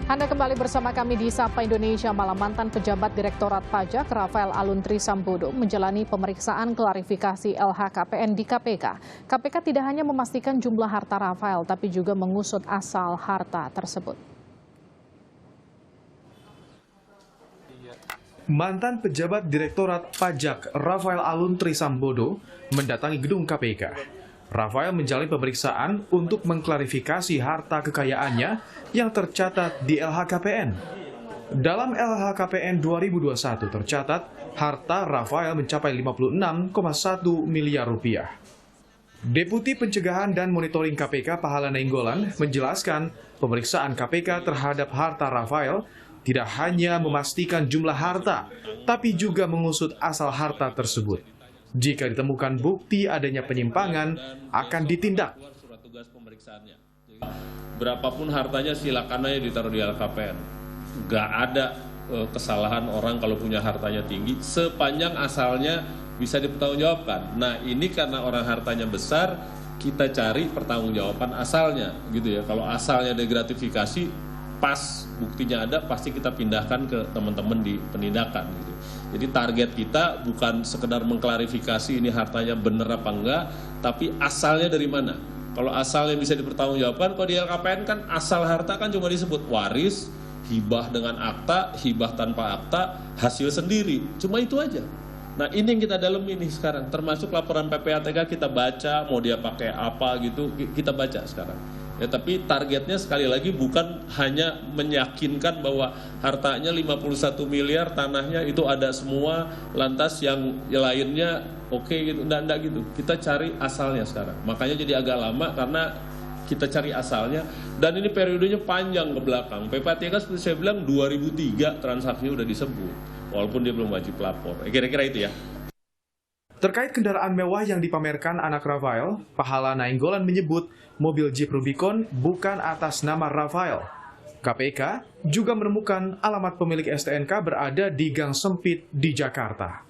Anda kembali bersama kami di Sapa Indonesia Malam. Mantan pejabat Direktorat Pajak Rafael Alun Trisambodo menjalani pemeriksaan klarifikasi LHKPN di KPK. KPK tidak hanya memastikan jumlah harta Rafael, tapi juga mengusut asal harta tersebut. Mantan pejabat Direktorat Pajak Rafael Alun Trisambodo mendatangi gedung KPK. Rafael menjalani pemeriksaan untuk mengklarifikasi harta kekayaannya yang tercatat di LHKPN. Dalam LHKPN 2021 tercatat harta Rafael mencapai 56,1 miliar rupiah. Deputi Pencegahan dan Monitoring KPK Pahala Nainggolan menjelaskan pemeriksaan KPK terhadap harta Rafael tidak hanya memastikan jumlah harta, tapi juga mengusut asal harta tersebut. Jika ditemukan bukti adanya penyimpangan, akan ditindak. Berapapun hartanya silakan aja ditaruh di LHKPN. Nggak ada kesalahan orang kalau punya hartanya tinggi, sepanjang asalnya bisa dipertanggungjawabkan. Nah ini karena orang hartanya besar, kita cari pertanggungjawaban asalnya, gitu ya. Kalau asalnya ada gratifikasi, pas buktinya ada, pasti kita pindahkan ke teman-teman di penindakan, gitu. Jadi target kita bukan sekedar mengklarifikasi ini hartanya benar apa enggak, tapi asalnya dari mana. Kalau asalnya bisa dipertanggungjawabkan, kalau di LHKPN kan asal harta kan cuma disebut waris, hibah dengan akta, hibah tanpa akta, hasil sendiri. Cuma itu aja. Nah ini yang kita dalam ini sekarang, termasuk laporan PPATK kita baca, mau dia pakai apa gitu, kita baca sekarang. Ya, tapi targetnya sekali lagi bukan hanya meyakinkan bahwa hartanya 51 miliar, tanahnya itu ada semua, lantas yang lainnya oke gitu, enggak gitu. Kita cari asalnya sekarang. Makanya jadi agak lama karena kita cari asalnya, dan ini periodenya panjang ke belakang. PPATK seperti saya bilang 2003 transaksinya udah disebut, walaupun dia belum wajib lapor. Kira-kira itu ya. Terkait kendaraan mewah yang dipamerkan anak Rafael, Pahala Nainggolan menyebut mobil Jeep Rubicon bukan atas nama Rafael. KPK juga menemukan alamat pemilik STNK berada di gang sempit di Jakarta.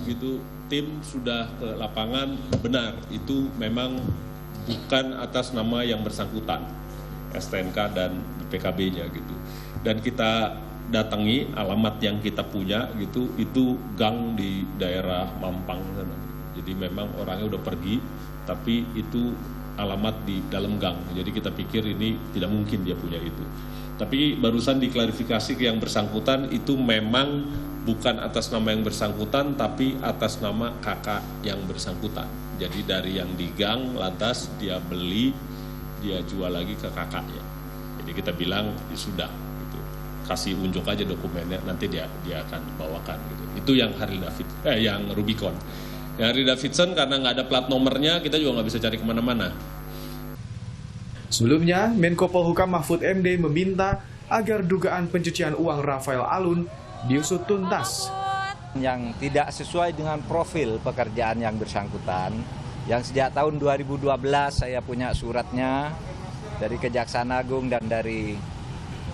Gitu, tim sudah ke lapangan, benar itu memang bukan atas nama yang bersangkutan, STNK dan PKB-nya gitu. Dan kita datangi alamat yang kita punya gitu, itu gang di daerah Mampang sana. Jadi memang orangnya udah pergi, tapi itu alamat di dalam gang. Jadi kita pikir ini tidak mungkin dia punya itu. Tapi barusan diklarifikasi ke yang bersangkutan itu memang bukan atas nama yang bersangkutan, tapi atas nama kakak yang bersangkutan. Jadi dari yang di gang, lantas dia beli, dia jual lagi ke kakaknya. Jadi kita bilang ya sudah, gitu. Kasih unjuk aja dokumennya, nanti dia akan bawakan. Gitu. Itu yang yang Rubicon. Ya, Harley Davidson karena nggak ada plat nomornya, kita juga nggak bisa cari kemana-mana. Sebelumnya, Menko Polhukam Mahfud MD meminta agar dugaan pencucian uang Rafael Alun diusut tuntas. Yang tidak sesuai dengan profil pekerjaan yang bersangkutan, yang sejak tahun 2012 saya punya suratnya dari Kejaksaan Agung dan dari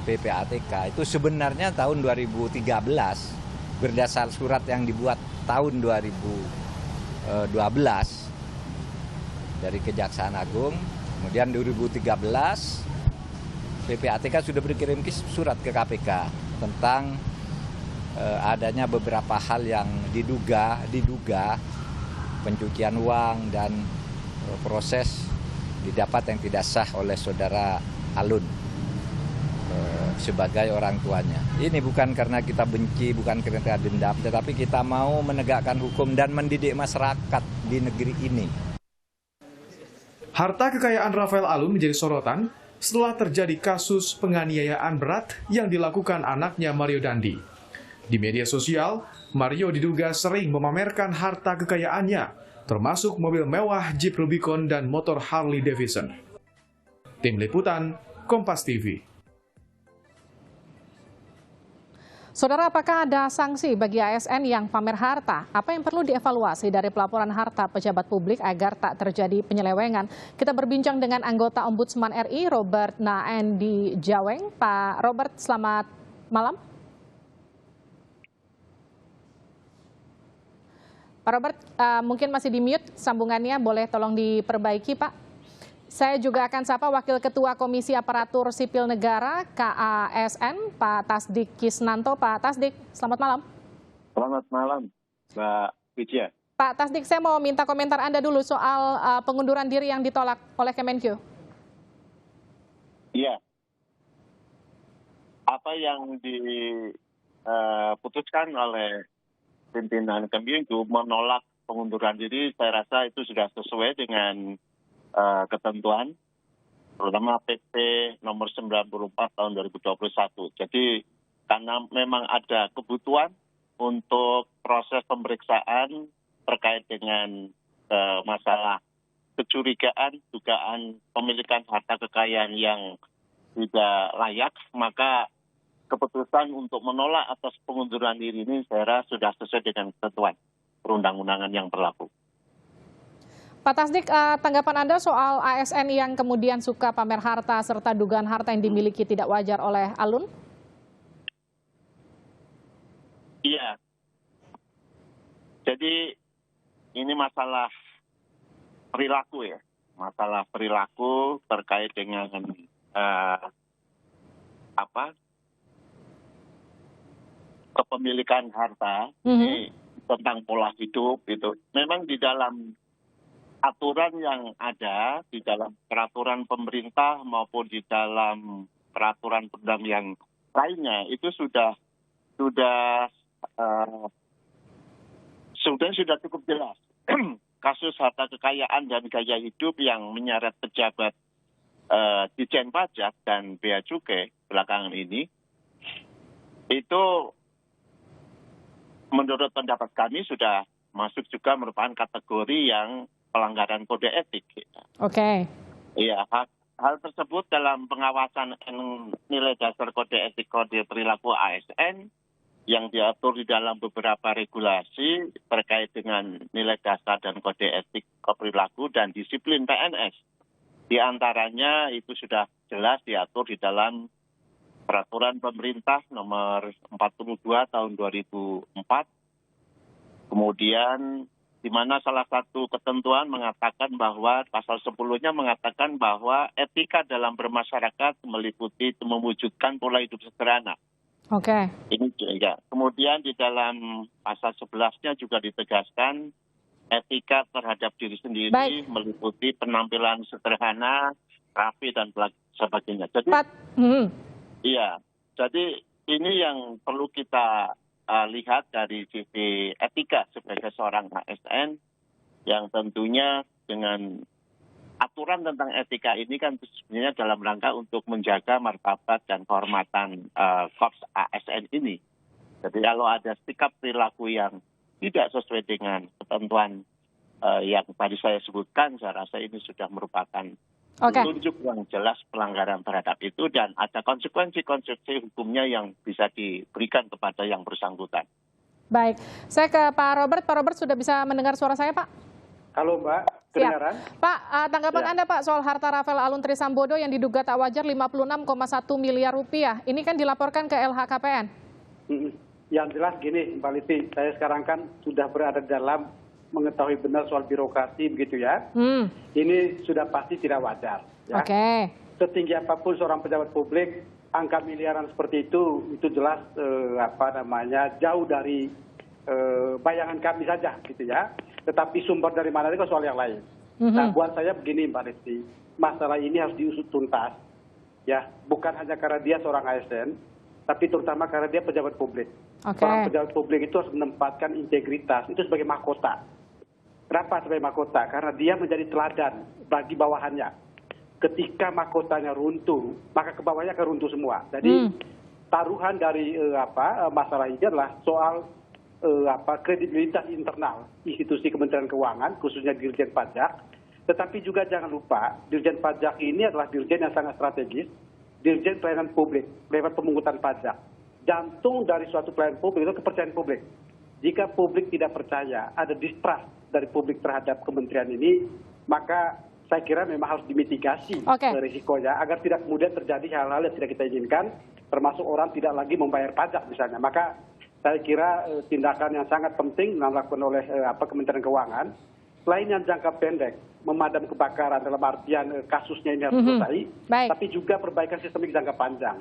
PPATK, itu sebenarnya tahun 2013 berdasar surat yang dibuat tahun 2012 dari Kejaksaan Agung. Kemudian 2013 PPATK sudah berkirim surat ke KPK tentang adanya beberapa hal yang diduga pencucian uang dan proses didapat yang tidak sah oleh saudara Alun sebagai orang tuanya. Ini bukan karena kita benci, bukan karena kita dendam, tetapi kita mau menegakkan hukum dan mendidik masyarakat di negeri ini. Harta kekayaan Rafael Alun menjadi sorotan setelah terjadi kasus penganiayaan berat yang dilakukan anaknya Mario Dandi. Di media sosial, Mario diduga sering memamerkan harta kekayaannya, termasuk mobil mewah Jeep Rubicon dan motor Harley Davidson. Tim Liputan, Kompas TV. Saudara, apakah ada sanksi bagi ASN yang pamer harta? Apa yang perlu dievaluasi dari pelaporan harta pejabat publik agar tak terjadi penyelewengan? Kita berbincang dengan anggota Ombudsman RI, Robert Naendi Jaweng. Pak Robert, selamat malam. Pak Robert, mungkin masih di mute sambungannya, boleh tolong diperbaiki, Pak? Saya juga akan sapa Wakil Ketua Komisi Aparatur Sipil Negara KASN, Pak Tasdik Kisnanto. Pak Tasdik, selamat malam. Selamat malam, Mbak Widya. Pak Tasdik, saya mau minta komentar Anda dulu soal pengunduran diri yang ditolak oleh Kemenkyu. Iya. Apa yang diputuskan oleh pimpinan Kemenkyu menolak pengunduran diri, saya rasa itu sudah sesuai dengan ketentuan, terutama PP nomor 94 tahun 2021. Jadi karena memang ada kebutuhan untuk proses pemeriksaan terkait dengan masalah kecurigaan, dugaan pemilikan harta kekayaan yang tidak layak, maka keputusan untuk menolak atas pengunduran diri ini saya rasa sudah sesuai dengan ketentuan perundang-undangan yang berlaku. Pak Tasdik, tanggapan Anda soal ASN yang kemudian suka pamer harta serta dugaan harta yang dimiliki tidak wajar oleh Alun? Iya. Jadi ini masalah perilaku ya, masalah perilaku terkait dengan kepemilikan harta, ini tentang pola hidup itu. Memang di dalam aturan yang ada, di dalam peraturan pemerintah maupun di dalam peraturan perundang yang lainnya itu sudah cukup jelas. Kasus harta kekayaan dan gaya hidup yang menyeret pejabat Ditjen Pajak dan Bea Cukai belakangan ini, itu menurut pendapat kami sudah masuk juga merupakan kategori yang pelanggaran kode etik. Oke. Iya, hal tersebut dalam pengawasan nilai dasar kode etik kode perilaku ASN yang diatur di dalam beberapa regulasi terkait dengan nilai dasar dan kode etik perilaku dan disiplin PNS. Di antaranya itu sudah jelas diatur di dalam peraturan pemerintah nomor 42 tahun 2004. Kemudian di mana salah satu ketentuan mengatakan bahwa pasal 10-nya mengatakan bahwa etika dalam bermasyarakat meliputi mewujudkan pola hidup sederhana. Oke. Ini ya. Kemudian di dalam pasal 11-nya juga ditegaskan etika terhadap diri sendiri meliputi penampilan sederhana, rapi dan sebagainya. Jadi iya. Jadi ini yang perlu kita lihat dari sisi etika sebagai seorang ASN yang tentunya dengan aturan tentang etika ini kan sebenarnya dalam rangka untuk menjaga martabat dan kehormatan korps ASN ini. Jadi kalau ada sikap perilaku yang tidak sesuai dengan ketentuan yang tadi saya sebutkan, saya rasa ini sudah merupakan petunjuk yang jelas pelanggaran terhadap itu dan ada konsekuensi hukumnya yang bisa diberikan kepada yang bersangkutan. Baik, saya ke Pak Robert. Pak Robert sudah bisa mendengar suara saya, Pak? Halo Mbak, kedengaran? Pak, tanggapan Anda Pak soal harta Rafael Alun Trisambodo yang diduga tak wajar 56,1 miliar rupiah. Ini kan dilaporkan ke LHKPN. Yang jelas gini Mbak Liti, saya sekarang kan sudah berada dalam mengetahui benar soal birokrasi begitu ya. Ini sudah pasti tidak wajar. Ya. Oke. Setinggi apapun seorang pejabat publik, angka miliaran seperti itu jelas jauh dari bayangan kami saja gitu ya. Tetapi sumber dari mana itu soal yang lain. Nah buat saya begini Mbak Lesti, masalah ini harus diusut tuntas. Ya, bukan hanya karena dia seorang ASN, tapi terutama karena dia pejabat publik. Seorang pejabat publik itu harus menempatkan integritas itu sebagai mahkota. Kenapa sebagai mahkota? Karena dia menjadi teladan bagi bawahannya. Ketika mahkotanya runtuh, maka ke bawahnya akan runtuh semua. Jadi taruhan dari masalah ini adalah soal kredibilitas internal institusi Kementerian Keuangan, khususnya Dirjen Pajak. Tetapi juga jangan lupa, Dirjen Pajak ini adalah dirjen yang sangat strategis, Dirjen Pelayanan Publik, lewat pemungutan pajak. Jantung dari suatu pelayanan publik itu kepercayaan publik. Jika publik tidak percaya, ada distrust dari publik terhadap kementerian ini, maka saya kira memang harus dimitigasi risikonya agar tidak kemudian terjadi hal-hal yang tidak kita inginkan, termasuk orang tidak lagi membayar pajak misalnya. Maka saya kira tindakan yang sangat penting yang dilakukan oleh Kementerian Keuangan selain yang jangka pendek, memadam kebakaran dalam artian kasusnya ini harus selesai, Baik. tapi juga perbaikan sistemik jangka panjang.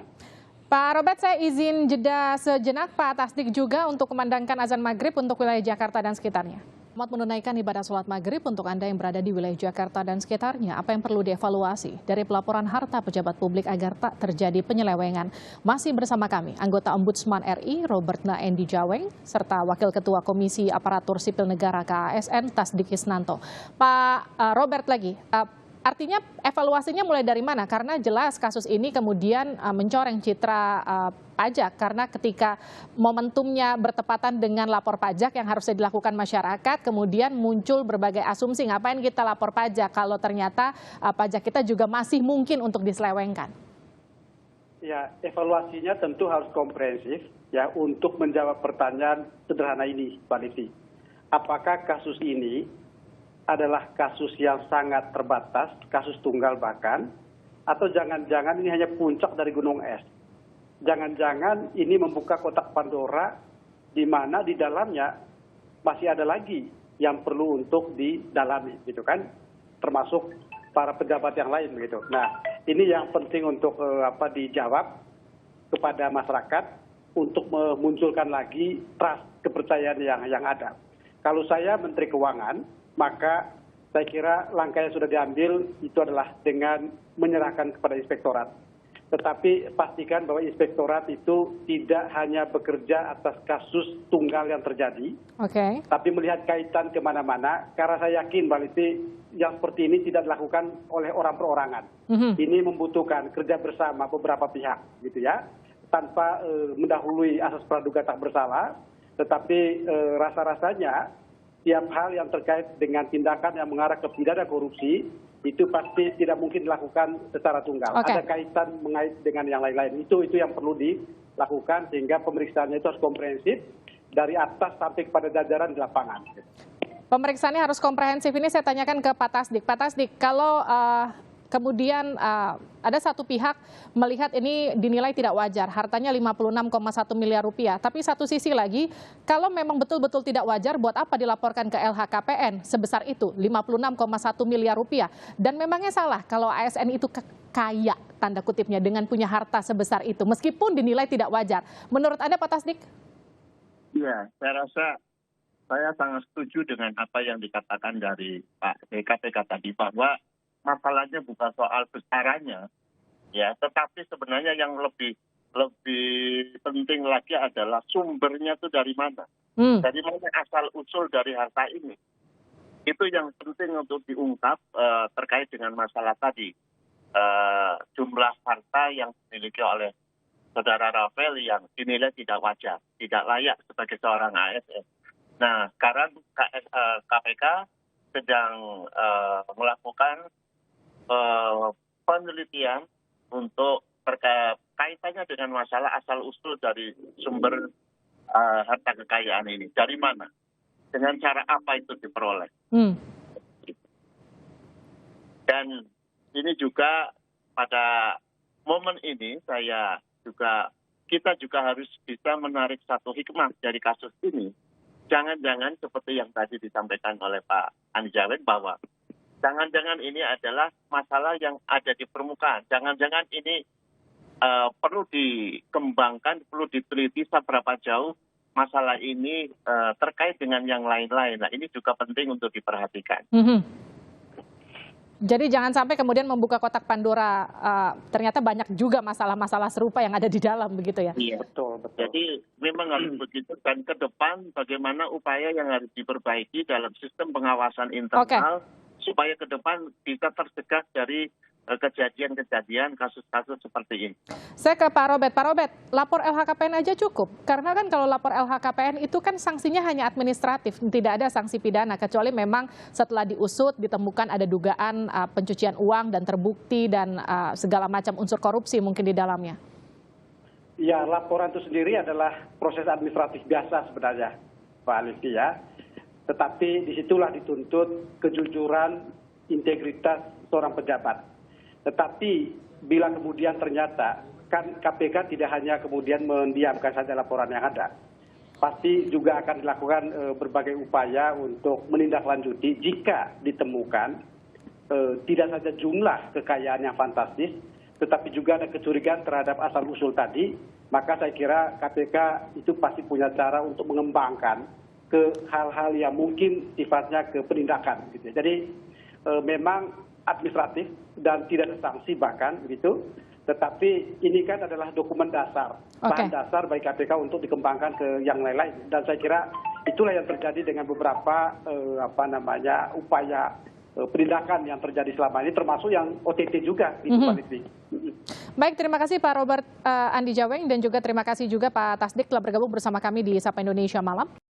Pak Robert, saya izin jeda sejenak, Pak Tasdik juga untuk kumandangkan azan maghrib untuk wilayah Jakarta dan sekitarnya. Selamat menunaikan ibadah sholat maghrib untuk Anda yang berada di wilayah Jakarta dan sekitarnya. Apa yang perlu dievaluasi dari pelaporan harta pejabat publik agar tak terjadi penyelewengan? Masih bersama kami, anggota Ombudsman RI Robert Naendi Jaweng, serta Wakil Ketua Komisi Aparatur Sipil Negara KASN Tasdik Isnanto. Pak Robert lagi, artinya evaluasinya mulai dari mana? Karena jelas kasus ini kemudian mencoreng citra pajak karena ketika momentumnya bertepatan dengan lapor pajak yang harusnya dilakukan masyarakat, kemudian muncul berbagai asumsi ngapain kita lapor pajak kalau ternyata pajak kita juga masih mungkin untuk diselewengkan. Ya, evaluasinya tentu harus komprehensif ya untuk menjawab pertanyaan sederhana ini, Pak Livi. Apakah kasus ini adalah kasus yang sangat terbatas, kasus tunggal bahkan, atau jangan-jangan ini hanya puncak dari gunung es? Jangan-jangan ini membuka kotak Pandora di mana di dalamnya masih ada lagi yang perlu untuk didalami, gitu kan? Termasuk para pejabat yang lain, begitu. Nah, ini yang penting untuk dijawab kepada masyarakat untuk memunculkan lagi trust, kepercayaan yang ada. Kalau saya Menteri Keuangan, maka saya kira langkah yang sudah diambil itu adalah dengan menyerahkan kepada inspektorat. Tetapi pastikan bahwa inspektorat itu tidak hanya bekerja atas kasus tunggal yang terjadi, tapi melihat kaitan kemana-mana, karena saya yakin Mbak Liti, yang seperti ini tidak dilakukan oleh orang perorangan. Ini membutuhkan kerja bersama beberapa pihak, gitu ya, tanpa mendahului asas praduga tak bersalah, tetapi rasa-rasanya tiap hal yang terkait dengan tindakan yang mengarah ke pidana korupsi itu pasti tidak mungkin dilakukan secara tunggal. Ada kaitan mengait dengan yang lain-lain. Itu yang perlu dilakukan sehingga pemeriksaannya itu harus komprehensif dari atas sampai kepada jajaran di lapangan. Pemeriksaannya harus komprehensif. Ini saya tanyakan ke Pak Tasdik. Pak Tasdik, kalau kemudian ada satu pihak melihat ini dinilai tidak wajar, hartanya 56,1 miliar rupiah. Tapi satu sisi lagi, kalau memang betul-betul tidak wajar, buat apa dilaporkan ke LHKPN sebesar itu, 56,1 miliar rupiah. Dan memangnya salah kalau ASN itu kaya, tanda kutipnya, dengan punya harta sebesar itu, meskipun dinilai tidak wajar. Menurut Anda, Pak Tasdik? Iya, saya rasa saya sangat setuju dengan apa yang dikatakan dari Pak KPK tadi, bahwa masalahnya bukan soal besarannya, ya, tetapi sebenarnya yang lebih penting lagi adalah sumbernya itu dari mana, dari mana asal usul dari harta ini. Itu yang penting untuk diungkap terkait dengan masalah tadi, jumlah harta yang dimiliki oleh saudara Rafael yang dinilai tidak wajar, tidak layak sebagai seorang ASN. Nah, sekarang KPK sedang melakukan penelitian untuk kaitannya dengan masalah asal-usul dari sumber harta kekayaan ini. Dari mana? Dengan cara apa itu diperoleh? Dan ini juga pada momen ini kita juga harus bisa menarik satu hikmah dari kasus ini. Jangan-jangan seperti yang tadi disampaikan oleh Pak Andi Jaweng bahwa jangan-jangan ini adalah masalah yang ada di permukaan. Jangan-jangan ini perlu dikembangkan, perlu diteliti seberapa jauh masalah ini terkait dengan yang lain-lain. Nah, ini juga penting untuk diperhatikan. Jadi jangan sampai kemudian membuka kotak Pandora, ternyata banyak juga masalah-masalah serupa yang ada di dalam, begitu ya? Iya, betul. Jadi memang harus begitu, dan ke depan bagaimana upaya yang harus diperbaiki dalam sistem pengawasan internal, supaya ke depan bisa tercegah dari kejadian-kejadian kasus-kasus seperti ini. Saya ke Pak Robert. Pak Robert, lapor LHKPN aja cukup? Karena kan kalau lapor LHKPN itu kan sanksinya hanya administratif, tidak ada sanksi pidana, kecuali memang setelah diusut ditemukan ada dugaan pencucian uang dan terbukti dan segala macam unsur korupsi mungkin di dalamnya. Ya, laporan itu sendiri adalah proses administratif biasa sebenarnya, Pak Alifi ya. Tetapi disitulah dituntut kejujuran, integritas seorang pejabat. Tetapi bila kemudian ternyata kan KPK tidak hanya kemudian mendiamkan saja laporan yang ada, pasti juga akan dilakukan berbagai upaya untuk menindaklanjuti jika ditemukan tidak saja jumlah kekayaan yang fantastis, tetapi juga ada kecurigaan terhadap asal-usul tadi, maka saya kira KPK itu pasti punya cara untuk mengembangkan ke hal-hal yang mungkin sifatnya ke penindakan. Gitu. Jadi memang administratif dan tidak ada sanksi bahkan begitu. Tetapi ini kan adalah dokumen dasar, bahan dasar bagi KPK untuk dikembangkan ke yang lain-lain. Dan saya kira itulah yang terjadi dengan beberapa upaya penindakan yang terjadi selama ini, termasuk yang OTT juga. Gitu, Pak Lutfi. Baik, terima kasih Pak Robert Andi Jaweng dan juga terima kasih juga Pak Tasdik telah bergabung bersama kami di Sapa Indonesia Malam.